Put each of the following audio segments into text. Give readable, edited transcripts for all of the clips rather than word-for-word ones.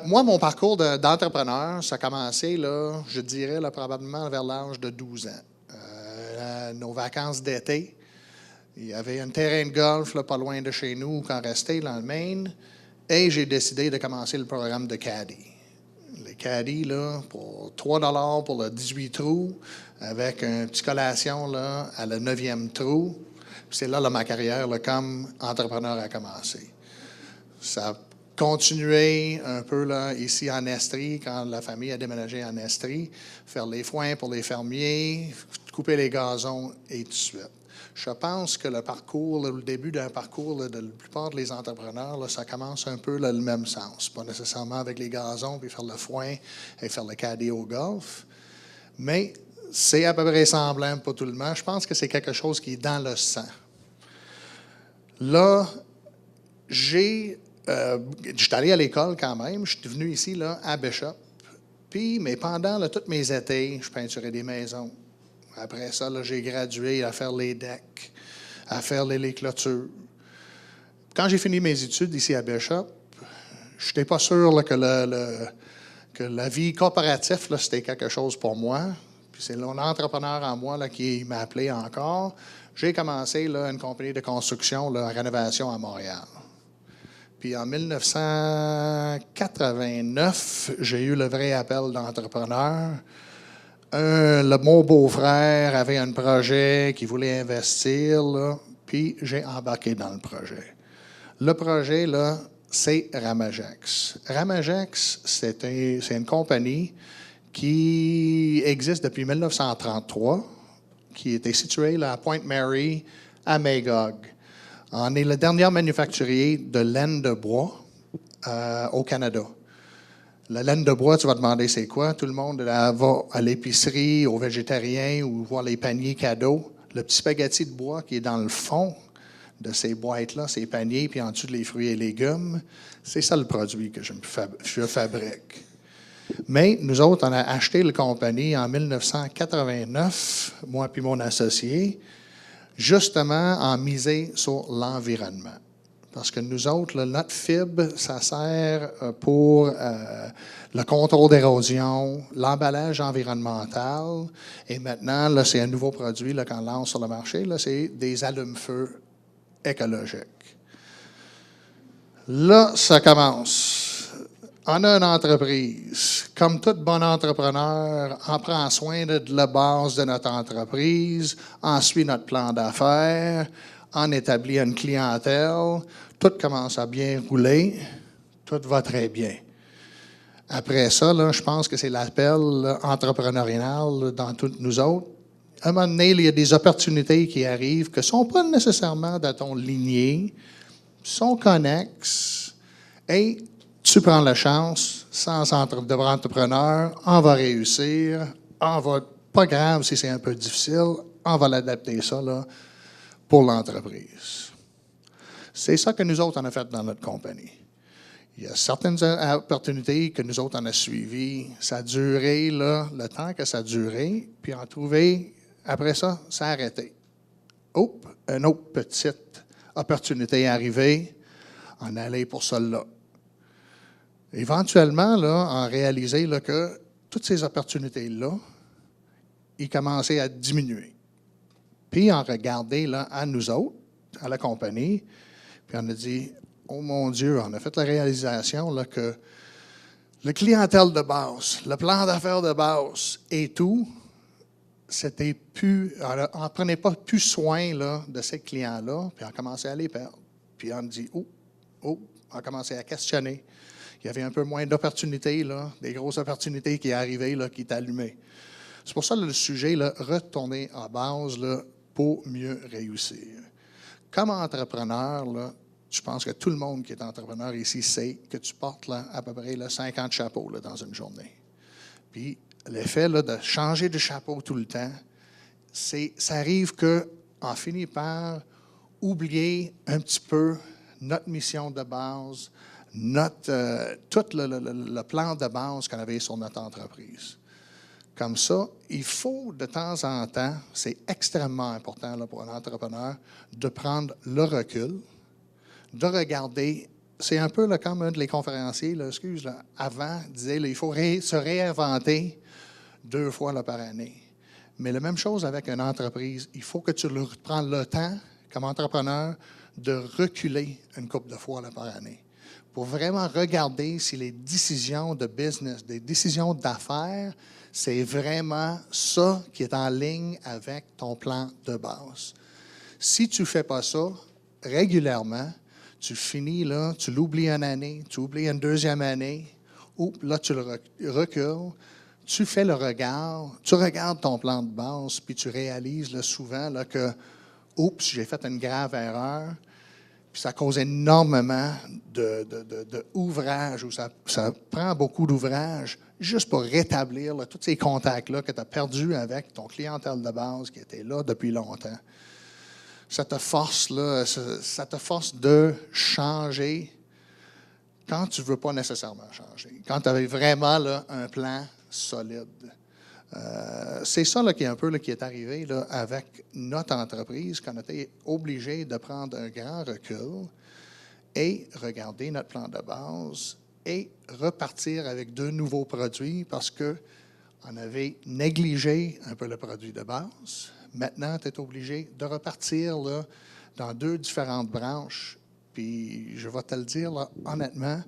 Moi, mon parcours d'entrepreneur, ça a commencé, là, je dirais, là, probablement vers l'âge de 12 ans. Nos vacances d'été, il y avait un terrain de golf là, pas loin de chez nous, quand restait dans le Maine, et j'ai décidé de commencer le programme de Caddy. Les Caddy, là, pour 3 $ pour le 18 trous, avec une petite collation là, à le 9e trou. C'est là, ma carrière là, comme entrepreneur a commencé. Ça a continué un peu là, ici en Estrie, quand la famille a déménagé en Estrie, faire les foins pour les fermiers, couper les gazons et tout de suite. Je pense que le parcours, le début d'un parcours là, de la plupart des entrepreneurs, là, ça commence un peu là, le même sens. Pas nécessairement avec les gazons, puis faire le foin et faire le caddie au golf, mais c'est à peu près semblable pour tout le monde. Je pense que c'est quelque chose qui est dans le sang. Là, j'étais allé à l'école quand même. Je suis venu ici là, à Bishop. Mais pendant là, tous mes étés, je peinturais des maisons. Après ça, j'ai gradué à faire les decks, à faire les clôtures. Quand j'ai fini mes études ici à Bishop, je n'étais pas sûr là, que la vie corporative, c'était quelque chose pour moi. Puis c'est mon entrepreneur en moi là, qui m'a appelé encore. J'ai commencé là, une compagnie de construction, là, en rénovation à Montréal. Puis en 1989, j'ai eu le vrai appel d'entrepreneur. Mon beau-frère avait un projet qu'il voulait investir, là, puis j'ai embarqué dans le projet. Le projet, là, c'est Ramagex. Ramagex, c'est une compagnie qui existe depuis 1933, qui était située là, à Pointe-Mary, à Magog. On est le dernier manufacturier de laine de bois au Canada. La laine de bois, tu vas demander c'est quoi? Tout le monde là, va à l'épicerie, aux végétariens ou voir les paniers cadeaux. Le petit spaghetti de bois qui est dans le fond de ces boîtes-là, ces paniers, puis en dessous les fruits et légumes, c'est ça le produit que je fabrique. Mais nous autres, on a acheté la compagnie en 1989, moi puis mon associé, justement en misant sur l'environnement. Parce que nous autres, là, notre fibre, ça sert pour le contrôle d'érosion, l'emballage environnemental. Et maintenant, là, c'est un nouveau produit là, qu'on lance sur le marché. Là, c'est des allumes-feu écologiques. Là, ça commence. On a une entreprise. Comme tout bon entrepreneur, on prend soin de la base de notre entreprise, on suit notre plan d'affaires, on établit une clientèle, tout commence à bien rouler, tout va très bien. Après ça, là, je pense que c'est l'appel entrepreneurial là, dans toutes nous autres. À un moment donné, il y a des opportunités qui arrivent qui ne sont pas nécessairement dans ton lignée, sont connexes, et tu prends la chance, sans entrepreneur, on va réussir, pas grave si c'est un peu difficile, on va l'adapter ça là, pour l'entreprise. C'est ça que nous autres, on a fait dans notre compagnie. Il y a certaines opportunités que nous autres, on a suivies. Ça a duré, là, le temps que ça a duré, puis on a trouvé, après ça, ça a arrêté. Oups, une autre petite opportunité est arrivée, on allait pour celle-là. Éventuellement, là, on a réalisé là, que toutes ces opportunités-là, ils commençaient à diminuer. Puis on regardait là, à nous autres, à la compagnie, puis on a dit, oh mon Dieu, on a fait la réalisation là, que le clientèle de base, le plan d'affaires de base et tout, c'était plus, on ne prenait pas plus soin là, de ces clients-là, puis on commençait à les perdre. Puis on dit, on a commencé à questionner. Il y avait un peu moins d'opportunités, là, des grosses opportunités qui arrivaient, là, qui étaient allumées. C'est pour ça là, le sujet, là, retourner à base là, pour mieux réussir. Comme entrepreneur, là, je pense que tout le monde qui est entrepreneur ici sait que tu portes là, à peu près là, 50 chapeaux là, dans une journée. Puis l'effet là, de changer de chapeau tout le temps, ça arrive qu'on finit par oublier un petit peu notre mission de base, tout le plan de base qu'on avait sur notre entreprise. Comme ça, il faut de temps en temps, c'est extrêmement important là, pour un entrepreneur, de prendre le recul, de regarder c'est un peu là, comme un des conférenciers, là, avant, disait il faut se réinventer 2 fois là, par année. Mais la même chose avec une entreprise. Il faut que tu prends le temps, comme entrepreneur, de reculer une couple de fois là, par année pour vraiment regarder si les décisions de business, des décisions d'affaires, c'est vraiment ça qui est en ligne avec ton plan de base. Si tu ne fais pas ça régulièrement, tu finis là, tu l'oublies une année, tu oublies une deuxième année, ou là, tu le recules, tu fais le regard, tu regardes ton plan de base, puis tu réalises là, souvent là, que, oups, j'ai fait une grave erreur, puis ça cause énormément d'ouvrages, ou ça prend beaucoup d'ouvrages juste pour rétablir là, tous ces contacts-là que tu as perdus avec ton clientèle de base qui était là depuis longtemps. Ça te force, là, ça te force de changer quand tu ne veux pas nécessairement changer, quand tu avais vraiment là, un plan solide. C'est ça là, qui est un peu là, qui est arrivé là, avec notre entreprise, qu'on a été obligé de prendre un grand recul et regarder notre plan de base et repartir avec 2 nouveaux produits parce qu'on avait négligé un peu le produit de base. Maintenant, tu es obligé de repartir là, dans 2 différentes branches. Puis, je vais te le dire, là, honnêtement,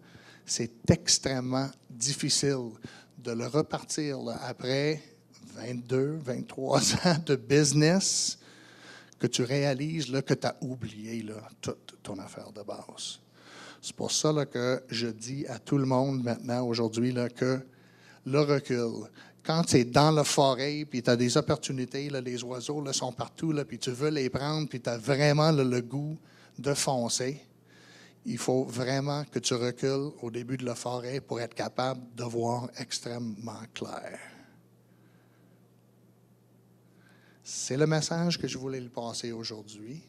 c'est extrêmement difficile de le repartir là, après 22, 23 ans de business que tu réalises là, que tu as oublié là, toute ton affaire de base. C'est pour ça là, que je dis à tout le monde maintenant, aujourd'hui, là, que le recul, quand tu es dans la forêt, puis tu as des opportunités, là, les oiseaux là, sont partout, là, puis tu veux les prendre, puis tu as vraiment là, le goût de foncer, il faut vraiment que tu recules au début de la forêt pour être capable de voir extrêmement clair. C'est le message que je voulais lui passer aujourd'hui.